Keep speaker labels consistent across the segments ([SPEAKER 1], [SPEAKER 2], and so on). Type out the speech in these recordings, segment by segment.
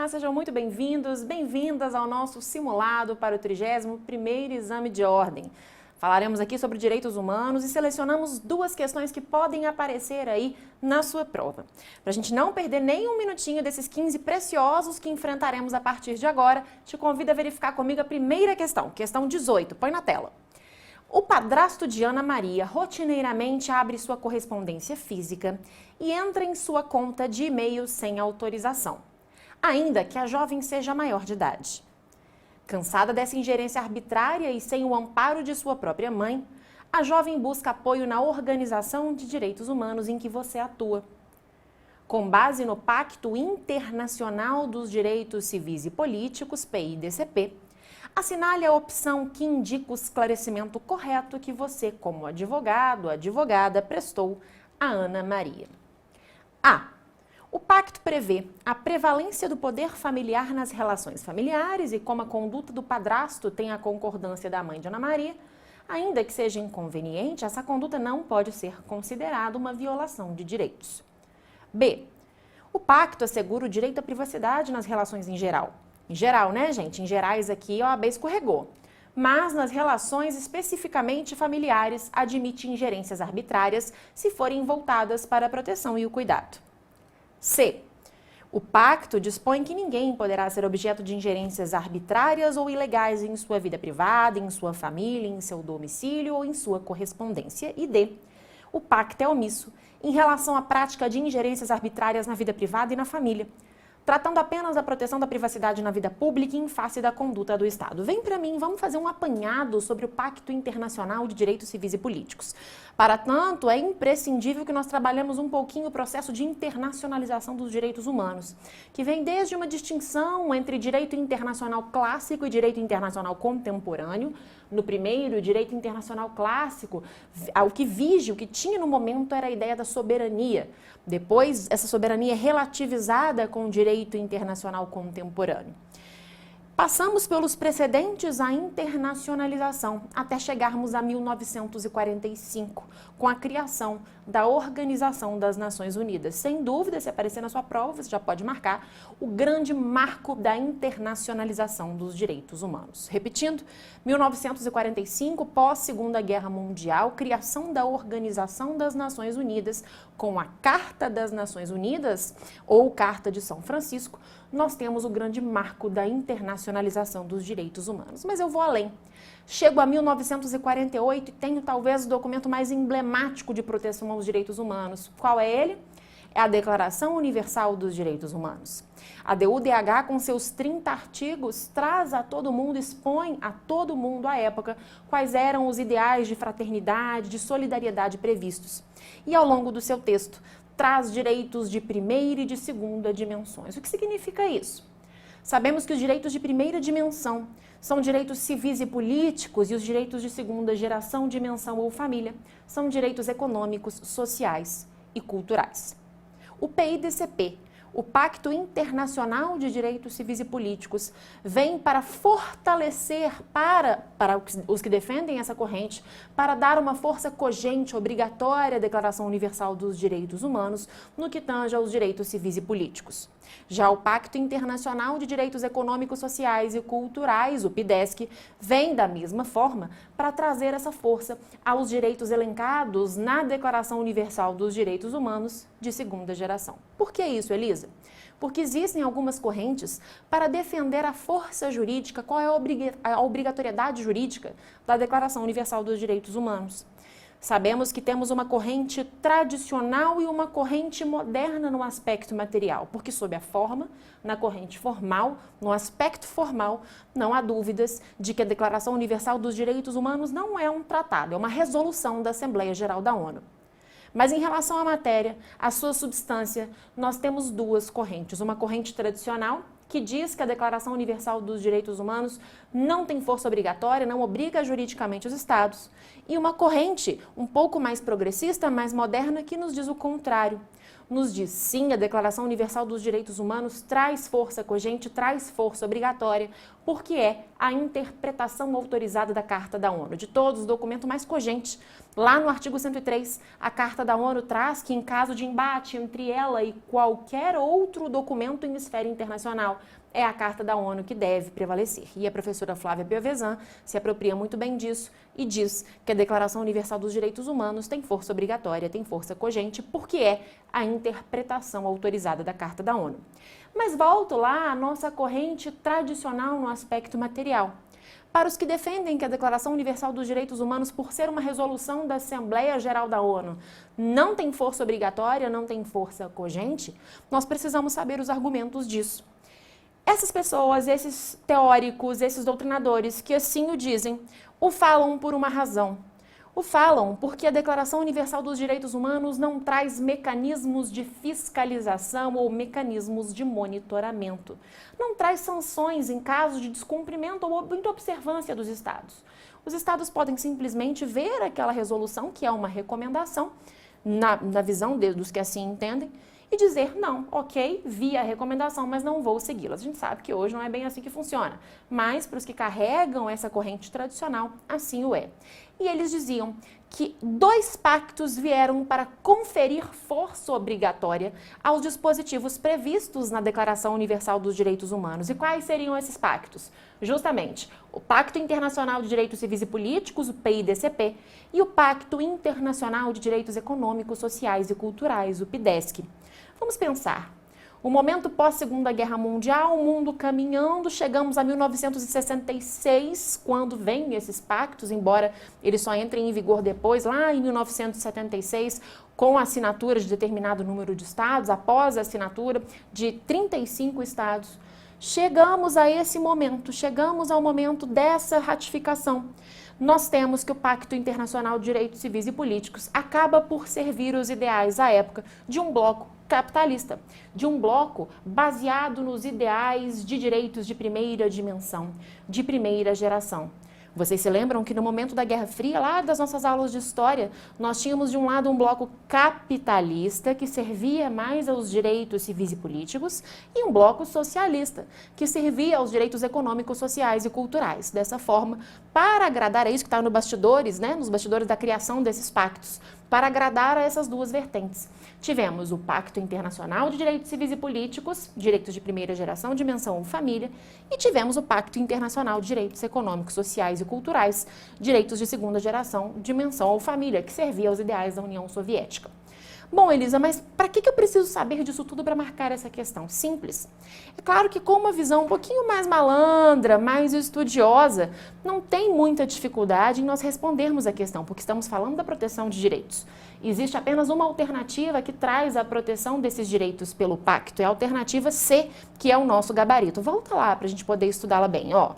[SPEAKER 1] Olá, sejam muito bem-vindos, bem-vindas ao nosso simulado para o 31º Exame de Ordem. Falaremos aqui sobre direitos humanos e selecionamos duas questões que podem aparecer aí na sua prova. Para a gente não perder nem um minutinho desses 15 preciosos que enfrentaremos a partir de agora, te convido a verificar comigo a primeira questão, questão 18, põe na tela. O padrasto de Ana Maria rotineiramente abre sua correspondência física e entra em sua conta de e-mail sem autorização, ainda que a jovem seja maior de idade. Cansada dessa ingerência arbitrária e sem o amparo de sua própria mãe, a jovem busca apoio na organização de direitos humanos em que você atua. Com base no Pacto Internacional dos Direitos Civis e Políticos, PIDCP, assinale a opção que indica o esclarecimento correto que você, como advogado ou advogada, prestou a Ana Maria. A. O pacto prevê a prevalência do poder familiar nas relações familiares e como a conduta do padrasto tem a concordância da mãe de Ana Maria, ainda que seja inconveniente, essa conduta não pode ser considerada uma violação de direitos. B. O pacto assegura o direito à privacidade nas relações em geral. Em geral, né, gente? Em gerais aqui, a OAB escorregou. Mas nas relações especificamente familiares, admite ingerências arbitrárias se forem voltadas para a proteção e o cuidado. C. O pacto dispõe que ninguém poderá ser objeto de ingerências arbitrárias ou ilegais em sua vida privada, em sua família, em seu domicílio ou em sua correspondência. E D. O pacto é omisso em relação à prática de ingerências arbitrárias na vida privada e na família, tratando apenas da proteção da privacidade na vida pública e em face da conduta do Estado. Vem para mim, vamos fazer um apanhado sobre o Pacto Internacional de Direitos Civis e Políticos. Para tanto, é imprescindível que nós trabalhemos um pouquinho o processo de internacionalização dos direitos humanos, que vem desde uma distinção entre direito internacional clássico e direito internacional contemporâneo. No primeiro, o direito internacional clássico, o que vige, o que tinha no momento era a ideia da soberania. Depois, essa soberania é relativizada com o direito internacional contemporâneo. Passamos pelos precedentes à internacionalização, até chegarmos a 1945, com a criação da Organização das Nações Unidas. Sem dúvida, se aparecer na sua prova, você já pode marcar o grande marco da internacionalização dos direitos humanos. Repetindo, 1945, pós-Segunda Guerra Mundial, criação da Organização das Nações Unidas, com a Carta das Nações Unidas, ou Carta de São Francisco, nós temos o grande marco da internacionalização dos direitos humanos. Mas eu vou além. Chego a 1948 e tenho talvez o documento mais emblemático de proteção aos direitos humanos. Qual é ele? É a Declaração Universal dos Direitos Humanos. A DUDH, com seus 30 artigos, traz a todo mundo, expõe a todo mundo à época quais eram os ideais de fraternidade, de solidariedade previstos. E ao longo do seu texto, traz direitos de primeira e de segunda dimensões. O que significa isso? Sabemos que os direitos de primeira dimensão são direitos civis e políticos e os direitos de segunda geração, dimensão ou família são direitos econômicos, sociais e culturais. O PIDCP, o Pacto Internacional de Direitos Civis e Políticos, vem para fortalecer para os que defendem essa corrente, para dar uma força cogente, obrigatória à Declaração Universal dos Direitos Humanos no que tange aos direitos civis e políticos. Já o Pacto Internacional de Direitos Econômicos, Sociais e Culturais, o PIDESC, vem da mesma forma para trazer essa força aos direitos elencados na Declaração Universal dos Direitos Humanos de segunda geração. Por que isso, Elisa? Porque existem algumas correntes para defender a força jurídica, qual é a obrigatoriedade jurídica da Declaração Universal dos Direitos Humanos. Sabemos que temos uma corrente tradicional e uma corrente moderna no aspecto material, porque sob a forma, na corrente formal, no aspecto formal, não há dúvidas de que a Declaração Universal dos Direitos Humanos não é um tratado, é uma resolução da Assembleia Geral da ONU. Mas em relação à matéria, à sua substância, nós temos duas correntes. Uma corrente tradicional, que diz que a Declaração Universal dos Direitos Humanos não tem força obrigatória, não obriga juridicamente os Estados. E uma corrente um pouco mais progressista, mais moderna, que nos diz o contrário. Nos diz, sim, a Declaração Universal dos Direitos Humanos traz força cogente, traz força obrigatória, porque é a interpretação autorizada da Carta da ONU, de todos, o documento mais cogente Lá no artigo 103, a Carta da ONU traz que, em caso de embate entre ela e qualquer outro documento em esfera internacional, é a Carta da ONU que deve prevalecer. E a professora Flávia Piovesan se apropria muito bem disso e diz que a Declaração Universal dos Direitos Humanos tem força obrigatória, tem força cogente, porque é a interpretação autorizada da Carta da ONU. Mas volto lá à nossa corrente tradicional no aspecto material. Para os que defendem que a Declaração Universal dos Direitos Humanos, por ser uma resolução da Assembleia Geral da ONU, não tem força obrigatória, não tem força cogente, nós precisamos saber os argumentos disso. Essas pessoas, esses teóricos, esses doutrinadores que assim o dizem, o falam por uma razão. O falam porque a Declaração Universal dos Direitos Humanos não traz mecanismos de fiscalização ou mecanismos de monitoramento. Não traz sanções em caso de descumprimento ou observância dos Estados. Os Estados podem simplesmente ver aquela resolução, que é uma recomendação, na visão dos que assim entendem, e dizer, não, ok, vi a recomendação, mas não vou segui-la. A gente sabe que hoje não é bem assim que funciona, mas para os que carregam essa corrente tradicional, assim o é. E eles diziam que 2 pactos vieram para conferir força obrigatória aos dispositivos previstos na Declaração Universal dos Direitos Humanos. E quais seriam esses pactos? Justamente, o Pacto Internacional de Direitos Civis e Políticos, o PIDCP, e o Pacto Internacional de Direitos Econômicos, Sociais e Culturais, o PIDESC. Vamos pensar. O momento pós-Segunda Guerra Mundial, o mundo caminhando, chegamos a 1966, quando vêm esses pactos, embora eles só entrem em vigor depois, lá em 1976, com a assinatura de determinado número de estados, após a assinatura de 35 estados. Chegamos a esse momento, chegamos ao momento dessa ratificação. Nós temos que o Pacto Internacional de Direitos Civis e Políticos acaba por servir os ideais à época de um bloco capitalista, de um bloco baseado nos ideais de direitos de primeira dimensão, de primeira geração. Vocês se lembram que no momento da Guerra Fria, lá das nossas aulas de história, nós tínhamos de um lado um bloco capitalista que servia mais aos direitos civis e políticos e um bloco socialista que servia aos direitos econômicos, sociais e culturais. Dessa forma, para agradar, é isso que está nos bastidores da criação desses pactos, para agradar a essas duas vertentes. Tivemos o Pacto Internacional de Direitos Civis e Políticos, direitos de primeira geração, dimensão família, e tivemos o Pacto Internacional de Direitos Econômicos, Sociais e Culturais, direitos de segunda geração, dimensão ou família, que servia aos ideais da União Soviética. Bom, Elisa, mas para que eu preciso saber disso tudo para marcar essa questão? Simples. É claro que com uma visão um pouquinho mais malandra, mais estudiosa, não tem muita dificuldade em nós respondermos a questão, porque estamos falando da proteção de direitos. Existe apenas uma alternativa que traz a proteção desses direitos pelo pacto, é a alternativa C, que é o nosso gabarito. Volta lá para a gente poder estudá-la bem, ó.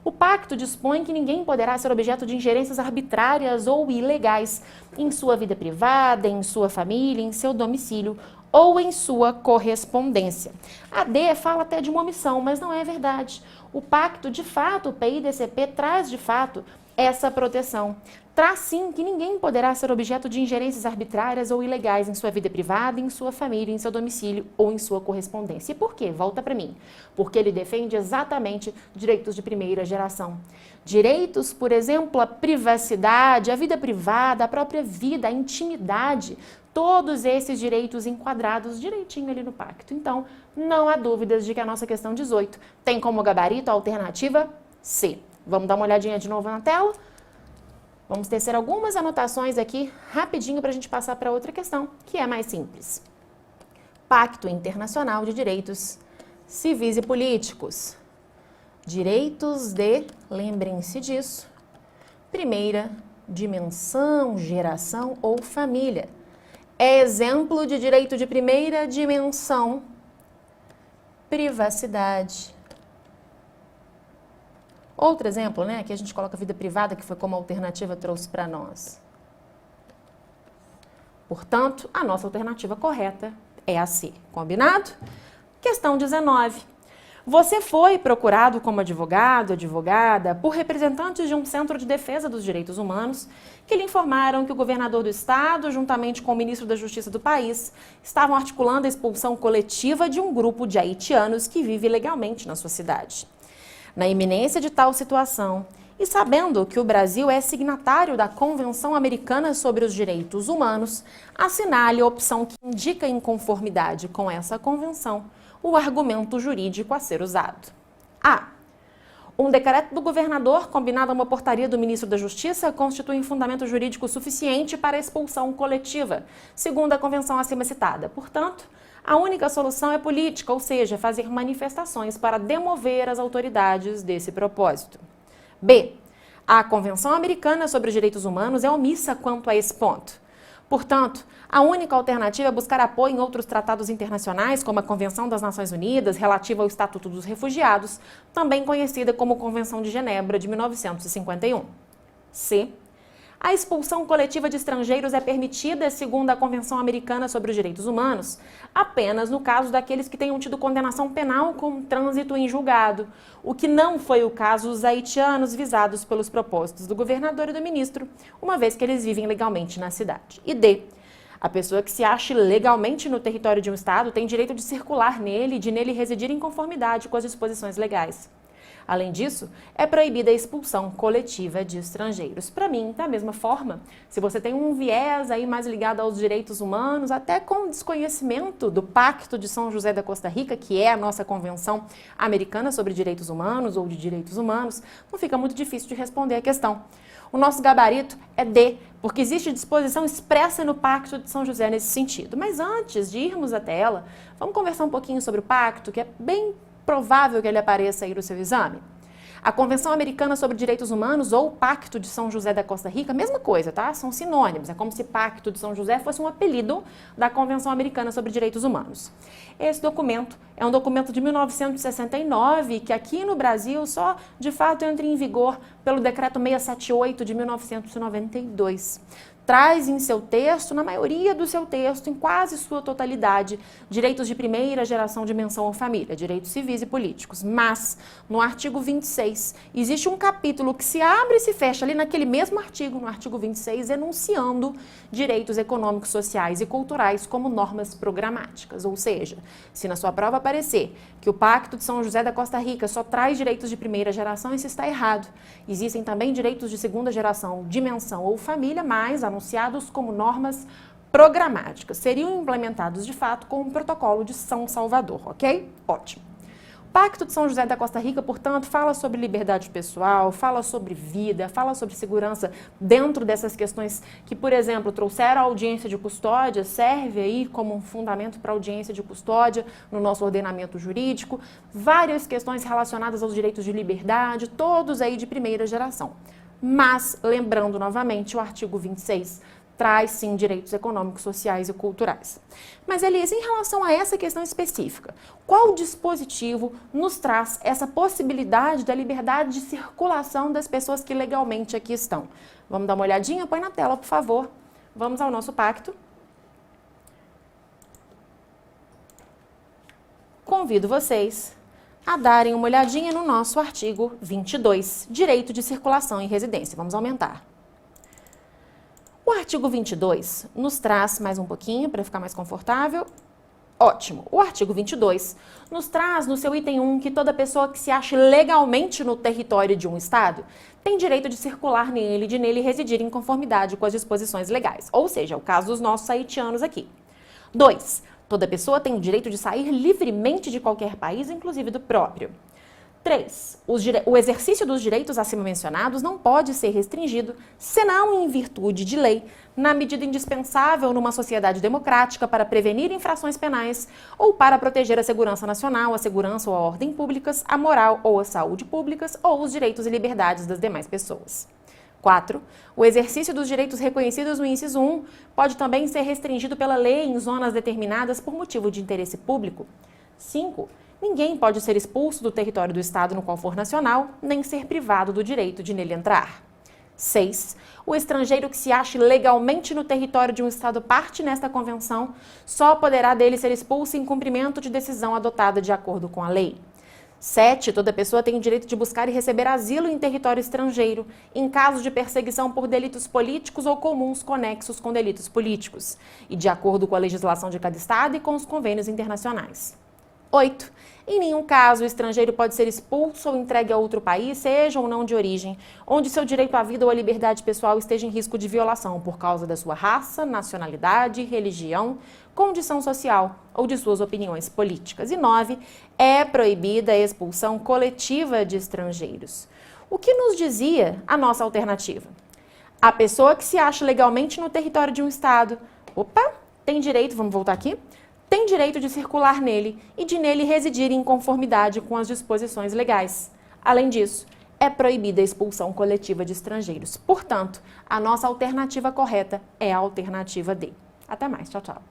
[SPEAKER 1] O pacto dispõe que ninguém poderá ser objeto de ingerências arbitrárias ou ilegais em sua vida privada, em sua família, em seu domicílio ou em sua correspondência. A D fala até de uma omissão, mas não é verdade. O pacto, de fato, o PIDCP traz, de fato, essa proteção. Traz sim que ninguém poderá ser objeto de ingerências arbitrárias ou ilegais em sua vida privada, em sua família, em seu domicílio ou em sua correspondência. E por quê? Volta para mim. Porque ele defende exatamente direitos de primeira geração. Direitos, por exemplo, à privacidade, à vida privada, à própria vida, à intimidade. Todos esses direitos enquadrados direitinho ali no pacto. Então, não há dúvidas de que a nossa questão 18 tem como gabarito a alternativa C. Vamos dar uma olhadinha de novo na tela? Vamos tecer algumas anotações aqui, rapidinho, para a gente passar para outra questão, que é mais simples. Pacto Internacional de Direitos Civis e Políticos. Direitos de, lembrem-se disso, primeira dimensão, geração ou família. É exemplo de direito de primeira dimensão, privacidade. Outro exemplo, né? Aqui a gente coloca a vida privada, que foi como a alternativa trouxe para nós. Portanto, a nossa alternativa correta é a C. Combinado? Questão 19. Você foi procurado como advogado, advogada, por representantes de um centro de defesa dos direitos humanos que lhe informaram que o governador do estado, juntamente com o ministro da Justiça do país, estavam articulando a expulsão coletiva de um grupo de haitianos que vive ilegalmente na sua cidade. Na iminência de tal situação, e sabendo que o Brasil é signatário da Convenção Americana sobre os Direitos Humanos, assinale a opção que indica inconformidade com essa convenção, o argumento jurídico a ser usado. A. Um decreto do governador, combinado a uma portaria do ministro da Justiça, constitui fundamento jurídico suficiente para a expulsão coletiva, segundo a convenção acima citada. Portanto, a única solução é política, ou seja, fazer manifestações para demover as autoridades desse propósito. B. A Convenção Americana sobre os Direitos Humanos é omissa quanto a esse ponto. Portanto, a única alternativa é buscar apoio em outros tratados internacionais, como a Convenção das Nações Unidas relativa ao Estatuto dos Refugiados, também conhecida como Convenção de Genebra de 1951. C. A expulsão coletiva de estrangeiros é permitida, segundo a Convenção Americana sobre os Direitos Humanos, apenas no caso daqueles que tenham tido condenação penal com trânsito em julgado, o que não foi o caso dos haitianos visados pelos propósitos do governador e do ministro, uma vez que eles vivem legalmente na cidade. E D. A pessoa que se ache legalmente no território de um estado tem direito de circular nele e de nele residir em conformidade com as disposições legais. Além disso, é proibida a expulsão coletiva de estrangeiros. Para mim, da mesma forma, se você tem um viés aí mais ligado aos direitos humanos, até com desconhecimento do Pacto de São José da Costa Rica, que é a nossa Convenção Americana sobre Direitos Humanos ou de Direitos Humanos, não fica muito difícil de responder a questão. O nosso gabarito é D, porque existe disposição expressa no Pacto de São José nesse sentido. Mas antes de irmos até ela, vamos conversar um pouquinho sobre o Pacto, que é bem provável que ele apareça aí no seu exame. A Convenção Americana sobre Direitos Humanos ou Pacto de São José da Costa Rica, mesma coisa, tá? São sinônimos. É como se Pacto de São José fosse um apelido da Convenção Americana sobre Direitos Humanos. Esse documento é um documento de 1969 que aqui no Brasil só de fato entra em vigor pelo Decreto 678 de 1992. Traz em seu texto, na maioria do seu texto, em quase sua totalidade, direitos de primeira geração de menção à família, direitos civis e políticos. Mas, no artigo 26, existe um capítulo que se abre e se fecha ali naquele mesmo artigo, no artigo 26, enunciando direitos econômicos, sociais e culturais como normas programáticas. Ou seja, se na sua prova aparecer que o Pacto de São José da Costa Rica só traz direitos de primeira geração, isso está errado. Existem também direitos de segunda geração de menção ou família, mas anunciados como normas programáticas. Seriam implementados, de fato, com o Protocolo de São Salvador, ok? Ótimo. O Pacto de São José da Costa Rica, portanto, fala sobre liberdade pessoal, fala sobre vida, fala sobre segurança dentro dessas questões que, por exemplo, trouxeram a audiência de custódia, serve aí como um fundamento para a audiência de custódia no nosso ordenamento jurídico, várias questões relacionadas aos direitos de liberdade, todos aí de primeira geração. Mas, lembrando novamente, o artigo 26 traz, sim, direitos econômicos, sociais e culturais. Mas, Elisa, em relação a essa questão específica, qual dispositivo nos traz essa possibilidade da liberdade de circulação das pessoas que legalmente aqui estão? Vamos dar uma olhadinha? Põe na tela, por favor. Vamos ao nosso pacto. Convido vocês a darem uma olhadinha no nosso artigo 22, direito de circulação e residência. Vamos aumentar. O artigo 22 nos traz mais um pouquinho para ficar mais confortável. Ótimo. O artigo 22 nos traz no seu item 1 que toda pessoa que se ache legalmente no território de um estado tem direito de circular nele e de nele residir em conformidade com as disposições legais. Ou seja, é o caso dos nossos haitianos aqui. 2. Toda pessoa tem o direito de sair livremente de qualquer país, inclusive do próprio. 3. O exercício dos direitos acima mencionados não pode ser restringido, senão em virtude de lei, na medida indispensável numa sociedade democrática para prevenir infrações penais ou para proteger a segurança nacional, a segurança ou a ordem públicas, a moral ou a saúde públicas ou os direitos e liberdades das demais pessoas. 4. O exercício dos direitos reconhecidos no inciso 1 pode também ser restringido pela lei em zonas determinadas por motivo de interesse público. 5. Ninguém pode ser expulso do território do Estado no qual for nacional, nem ser privado do direito de nele entrar. 6. O estrangeiro que se ache legalmente no território de um Estado parte nesta convenção só poderá dele ser expulso em cumprimento de decisão adotada de acordo com a lei. 7. Toda pessoa tem o direito de buscar e receber asilo em território estrangeiro, em caso de perseguição por delitos políticos ou comuns conexos com delitos políticos, e de acordo com a legislação de cada Estado e com os convênios internacionais. 8. Em nenhum caso o estrangeiro pode ser expulso ou entregue a outro país, seja ou não de origem, onde seu direito à vida ou à liberdade pessoal esteja em risco de violação por causa da sua raça, nacionalidade, religião, condição social ou de suas opiniões políticas. E 9. É proibida a expulsão coletiva de estrangeiros. O que nos dizia a nossa alternativa? A pessoa que se acha legalmente no território de um estado, tem direito, vamos voltar aqui, tem direito de circular nele e de nele residir em conformidade com as disposições legais. Além disso, é proibida a expulsão coletiva de estrangeiros. Portanto, a nossa alternativa correta é a alternativa D. Até mais, tchau, tchau.